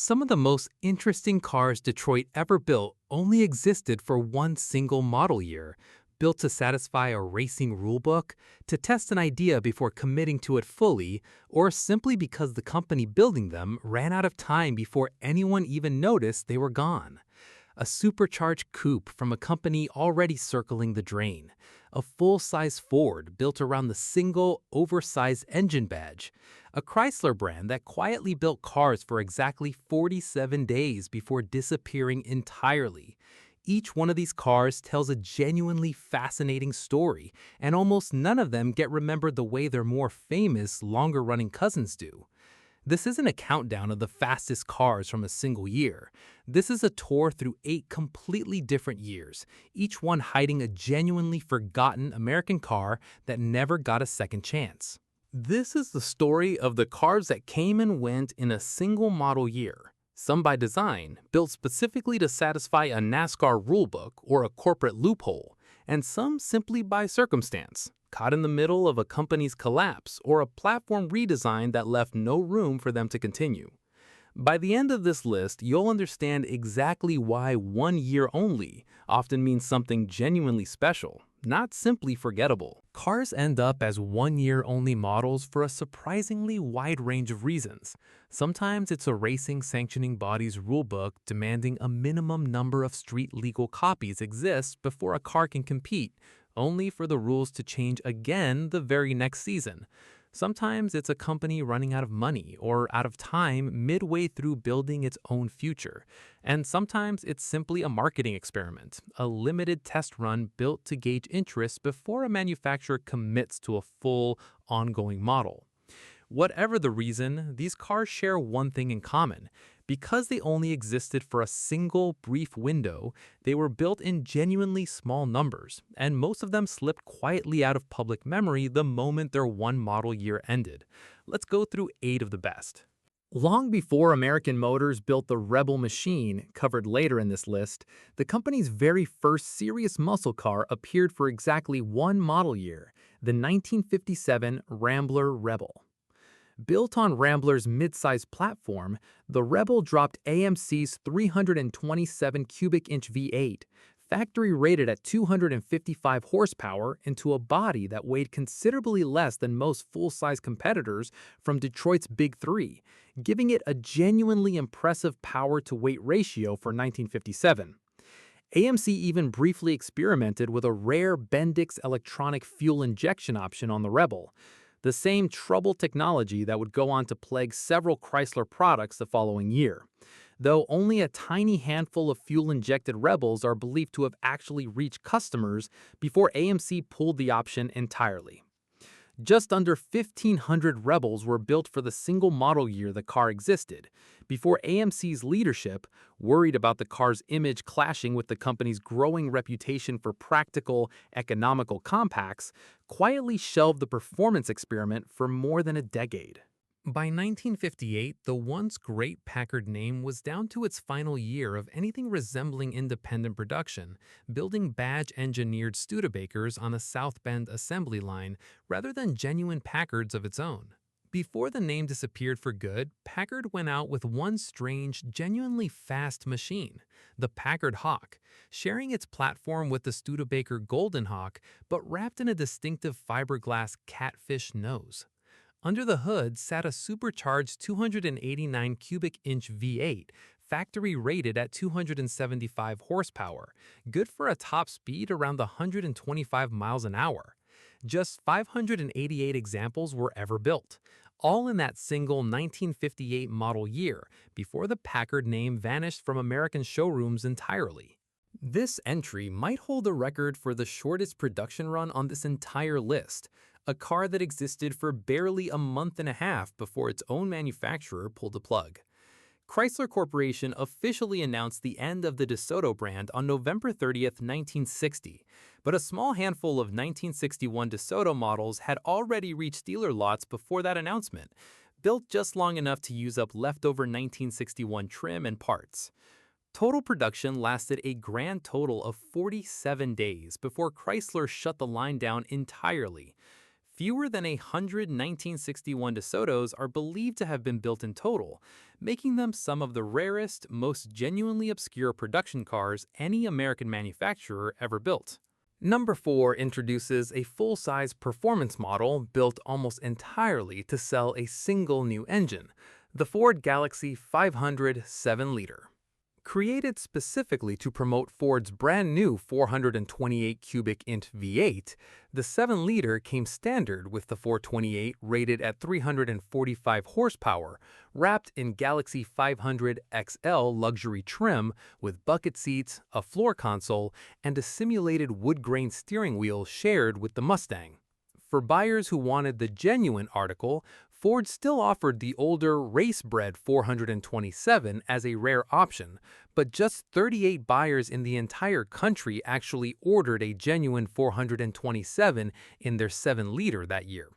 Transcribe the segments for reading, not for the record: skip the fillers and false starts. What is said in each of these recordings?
Some of the most interesting cars Detroit ever built only existed for one single model year, built to satisfy a racing rulebook, to test an idea before committing to it fully, or simply because the company building them ran out of time before anyone even noticed they were gone. A supercharged coupe from a company already circling the drain. A full-size Ford built around the single, oversized engine badge. A Chrysler brand that quietly built cars for exactly 47 days before disappearing entirely. Each one of these cars tells a genuinely fascinating story, and almost none of them get remembered the way their more famous, longer-running cousins do. This isn't a countdown of the fastest cars from a single year. This is a tour through 8 completely different years, each one hiding a genuinely forgotten American car that never got a second chance. This is the story of the cars that came and went in a single model year. Some by design, built specifically to satisfy a NASCAR rulebook or a corporate loophole, and some simply by circumstance, caught in the middle of a company's collapse or a platform redesign that left no room for them to continue. By the end of this list, you'll understand exactly why 1 year only often means something genuinely special, not simply forgettable. Cars end up as 1 year only models for a surprisingly wide range of reasons. Sometimes it's a racing sanctioning body's rulebook demanding a minimum number of street legal copies exists before a car can compete, only for the rules to change again the very next season. Sometimes it's a company running out of money or out of time midway through building its own future. And sometimes it's simply a marketing experiment, a limited test run built to gauge interest before a manufacturer commits to a full, ongoing model. Whatever the reason, these cars share one thing in common. Because they only existed for a single brief window, they were built in genuinely small numbers, and most of them slipped quietly out of public memory the moment their one model year ended. Let's go through 8 of the best. Long before American Motors built the Rebel Machine, covered later in this list, the company's very first serious muscle car appeared for exactly one model year, the 1957 Rambler Rebel. Built on Rambler's mid-size platform, the Rebel dropped AMC's 327 cubic inch V8, factory rated at 255 horsepower, into a body that weighed considerably less than most full-size competitors from Detroit's Big Three, giving it a genuinely impressive power-to-weight ratio for 1957. AMC even briefly experimented with a rare Bendix electronic fuel injection option on the Rebel, the same trouble technology that would go on to plague several Chrysler products the following year, though only a tiny handful of fuel-injected Rebels are believed to have actually reached customers before AMC pulled the option entirely. Just under 1,500 Rebels were built for the single model year the car existed, before AMC's leadership, worried about the car's image clashing with the company's growing reputation for practical, economical compacts, quietly shelved the performance experiment for more than a decade. By 1958, the once great Packard name was down to its final year of anything resembling independent production, building badge-engineered Studebakers on a South Bend assembly line rather than genuine Packards of its own. Before the name disappeared for good, Packard went out with one strange, genuinely fast machine, the Packard Hawk, sharing its platform with the Studebaker Golden Hawk, but wrapped in a distinctive fiberglass catfish nose. Under the hood sat a supercharged 289 cubic inch V8, factory rated at 275 horsepower, good for a top speed around 125 miles an hour. Just 588 examples were ever built, all in that single 1958 model year, before the Packard name vanished from American showrooms entirely. This entry might hold the record for the shortest production run on this entire list, a car that existed for barely a month and a half before its own manufacturer pulled the plug. Chrysler Corporation officially announced the end of the DeSoto brand on November 30th, 1960, but a small handful of 1961 DeSoto models had already reached dealer lots before that announcement, built just long enough to use up leftover 1961 trim and parts. Total production lasted a grand total of 47 days before Chrysler shut the line down entirely. Fewer than 100 1961 DeSotos are believed to have been built in total, making them some of the rarest, most genuinely obscure production cars any American manufacturer ever built. Number 4 introduces a full-size performance model built almost entirely to sell a single new engine, the Ford Galaxie 500 7-liter. Created specifically to promote Ford's brand new 428 cubic inch V8, the 7-liter came standard with the 428 rated at 345 horsepower, wrapped in Galaxie 500 XL luxury trim with bucket seats, a floor console, and a simulated wood-grain steering wheel shared with the Mustang. For buyers who wanted the genuine article, Ford still offered the older race-bred 427 as a rare option, but just 38 buyers in the entire country actually ordered a genuine 427 in their 7-liter that year.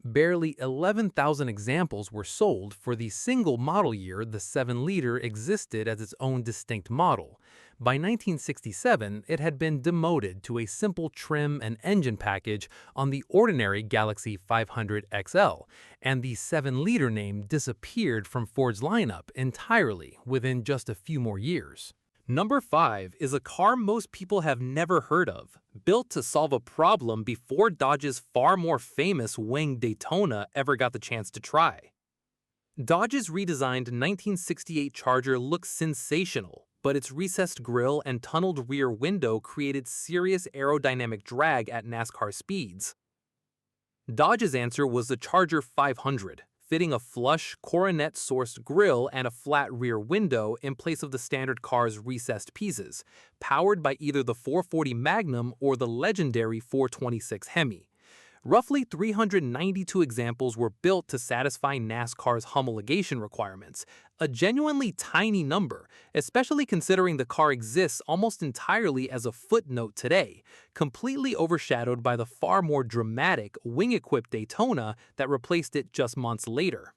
Barely 11,000 examples were sold for the single model year the 7-liter existed as its own distinct model. By 1967, it had been demoted to a simple trim and engine package on the ordinary Galaxie 500 XL, and the 7-liter name disappeared from Ford's lineup entirely within just a few more years. Number 5 is a car most people have never heard of, built to solve a problem before Dodge's far more famous winged Daytona ever got the chance to try. Dodge's redesigned 1968 Charger looks sensational, but its recessed grille and tunneled rear window created serious aerodynamic drag at NASCAR speeds. Dodge's answer was the Charger 500, fitting a flush, coronet-sourced grille and a flat rear window in place of the standard car's recessed pieces, powered by either the 440 Magnum or the legendary 426 Hemi. Roughly 392 examples were built to satisfy NASCAR's homologation requirements, a genuinely tiny number, especially considering the car exists almost entirely as a footnote today, completely overshadowed by the far more dramatic wing-equipped Daytona that replaced it just months later.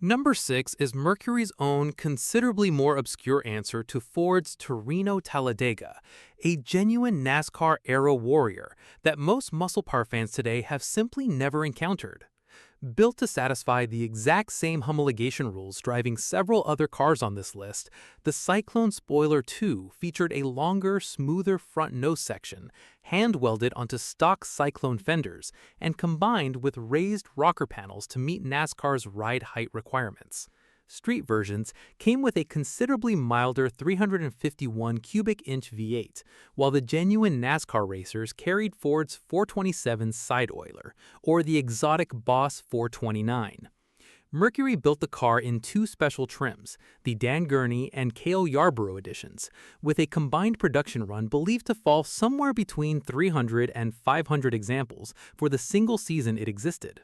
Number 6 is Mercury's own considerably more obscure answer to Ford's Torino Talladega, a genuine NASCAR-era warrior that most muscle car fans today have simply never encountered. Built to satisfy the exact same homologation rules driving several other cars on this list, the Cyclone Spoiler II featured a longer, smoother front nose section, hand-welded onto stock Cyclone fenders, and combined with raised rocker panels to meet NASCAR's ride height requirements. Street versions came with a considerably milder 351 cubic inch V8, while the genuine NASCAR racers carried Ford's 427 side oiler, or the exotic Boss 429. Mercury built the car in two special trims, the Dan Gurney and Cale Yarborough editions, with a combined production run believed to fall somewhere between 300 and 500 examples for the single season it existed.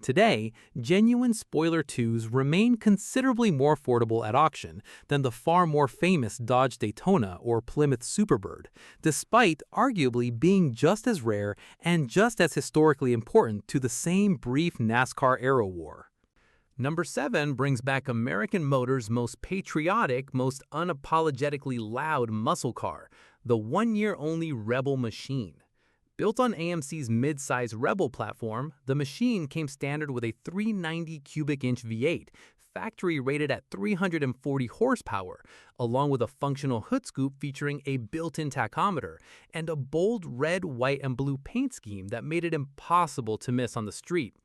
Today, genuine Spoiler IIs remain considerably more affordable at auction than the far more famous Dodge Daytona or Plymouth Superbird, despite arguably being just as rare and just as historically important to the same brief NASCAR-era war. Number 7 brings back American Motors' most patriotic, most unapologetically loud muscle car, the one-year-only Rebel Machine. Built on AMC's mid-size Rebel platform, the Machine came standard with a 390 cubic inch V8, factory rated at 340 horsepower, along with a functional hood scoop featuring a built-in tachometer and a bold red, white, and blue paint scheme that made it impossible to miss on the street.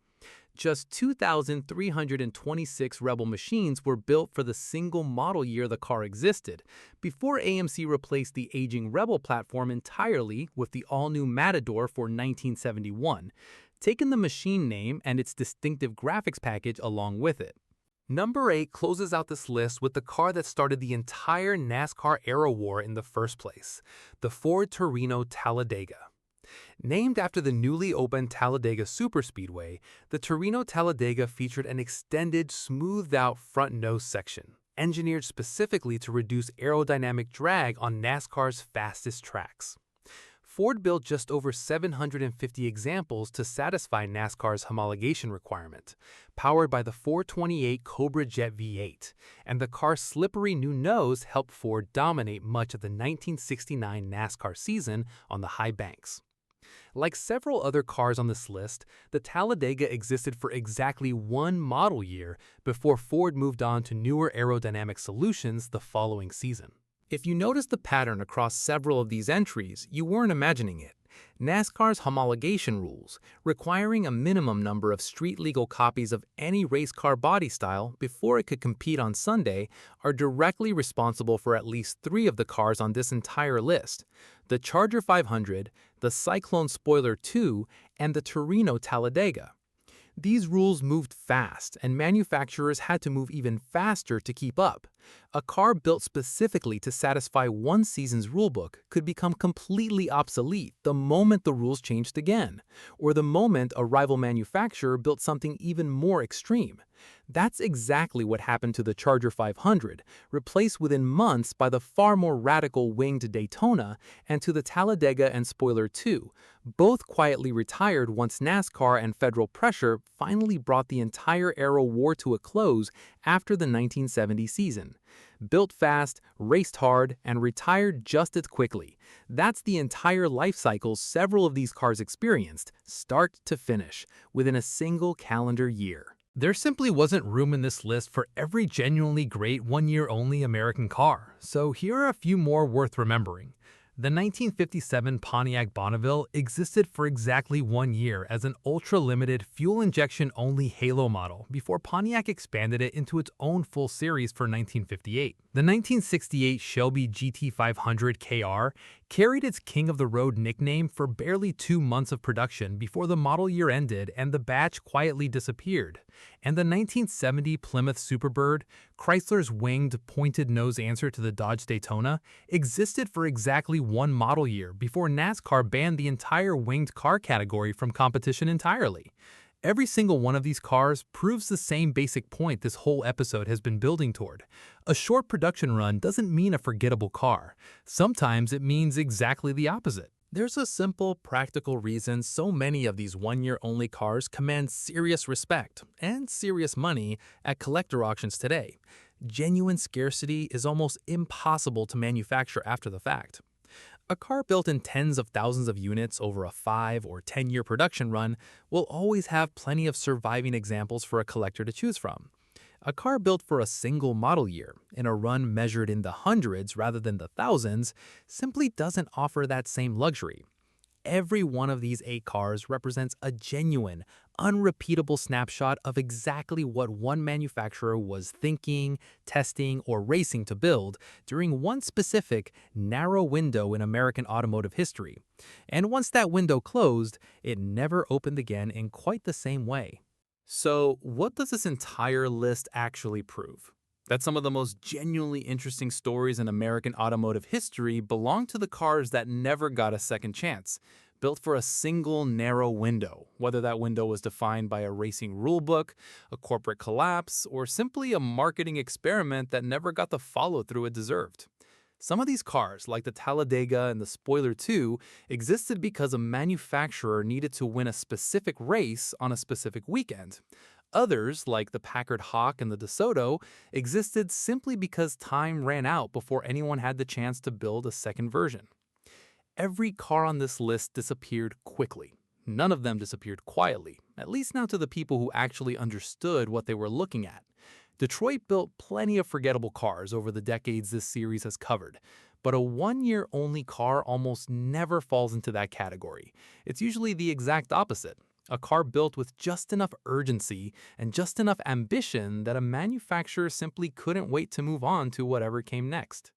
Just 2,326 Rebel Machines were built for the single model year the car existed, before AMC replaced the aging Rebel platform entirely with the all-new Matador for 1971, taking the Machine name and its distinctive graphics package along with it. Number 8 closes out this list with the car that started the entire NASCAR-era war in the first place, the Ford Torino Talladega. Named after the newly opened Talladega Superspeedway, the Torino Talladega featured an extended, smoothed-out front nose section, engineered specifically to reduce aerodynamic drag on NASCAR's fastest tracks. Ford built just over 750 examples to satisfy NASCAR's homologation requirement, powered by the 428 Cobra Jet V8, and the car's slippery new nose helped Ford dominate much of the 1969 NASCAR season on the high banks. Like several other cars on this list, the Talladega existed for exactly one model year before Ford moved on to newer aerodynamic solutions the following season. If you notice the pattern across several of these entries, you weren't imagining it. NASCAR's homologation rules, requiring a minimum number of street-legal copies of any race car body style before it could compete on Sunday, are directly responsible for at least 3 of the cars on this entire list: the Charger 500, the Cyclone Spoiler II, and the Torino Talladega. These rules moved fast, and manufacturers had to move even faster to keep up. A car built specifically to satisfy one season's rulebook could become completely obsolete the moment the rules changed again, or the moment a rival manufacturer built something even more extreme. That's exactly what happened to the Charger 500, replaced within months by the far more radical winged Daytona, and to the Talladega and Spoiler II, both quietly retired once NASCAR and federal pressure finally brought the entire aero war to a close after the 1970 season. Built fast, raced hard, and retired just as quickly. That's the entire life cycle several of these cars experienced, start to finish, within a single calendar year. There simply wasn't room in this list for every genuinely great one-year-only American car, so here are a few more worth remembering. The 1957 Pontiac Bonneville existed for exactly 1 year as an ultra-limited fuel injection-only halo model before Pontiac expanded it into its own full series for 1958. The 1968 Shelby GT500 KR carried its King of the Road nickname for barely 2 months of production before the model year ended and the batch quietly disappeared. And the 1970 Plymouth Superbird, Chrysler's winged, pointed-nose answer to the Dodge Daytona, existed for exactly 1 model year before NASCAR banned the entire winged car category from competition entirely. Every single one of these cars proves the same basic point this whole episode has been building toward. A short production run doesn't mean a forgettable car. Sometimes it means exactly the opposite. There's a simple, practical reason so many of these one-year-only cars command serious respect and serious money at collector auctions today. Genuine scarcity is almost impossible to manufacture after the fact. A car built in tens of thousands of units over a 5 or 10-year production run will always have plenty of surviving examples for a collector to choose from. A car built for a single model year, in a run measured in the hundreds rather than the thousands, simply doesn't offer that same luxury. Every one of these 8 cars represents a genuine, unrepeatable snapshot of exactly what one manufacturer was thinking, testing, or racing to build during one specific, narrow window in American automotive history. And once that window closed, it never opened again in quite the same way. So, what does this entire list actually prove? That some of the most genuinely interesting stories in American automotive history belong to the cars that never got a second chance, built for a single narrow window, whether that window was defined by a racing rulebook, a corporate collapse, or simply a marketing experiment that never got the follow-through it deserved. Some of these cars, like the Talladega and the Spoiler II, existed because a manufacturer needed to win a specific race on a specific weekend. Others, like the Packard Hawk and the DeSoto, existed simply because time ran out before anyone had the chance to build a second version. Every car on this list disappeared quickly. None of them disappeared quietly, at least not to the people who actually understood what they were looking at. Detroit built plenty of forgettable cars over the decades this series has covered, but a one-year-only car almost never falls into that category. It's usually the exact opposite. A car built with just enough urgency and just enough ambition that a manufacturer simply couldn't wait to move on to whatever came next.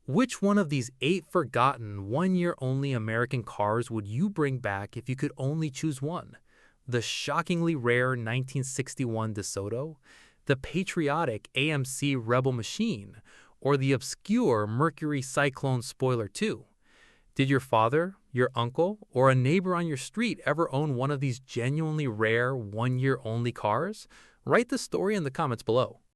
Which one of these 8 forgotten one-year-only American cars would you bring back if you could only choose one? The shockingly rare 1961 DeSoto? The patriotic AMC Rebel Machine? Or the obscure Mercury Cyclone Spoiler II? Did your father, your uncle, or a neighbor on your street ever own one of these genuinely rare one-year-only cars? Write the story in the comments below.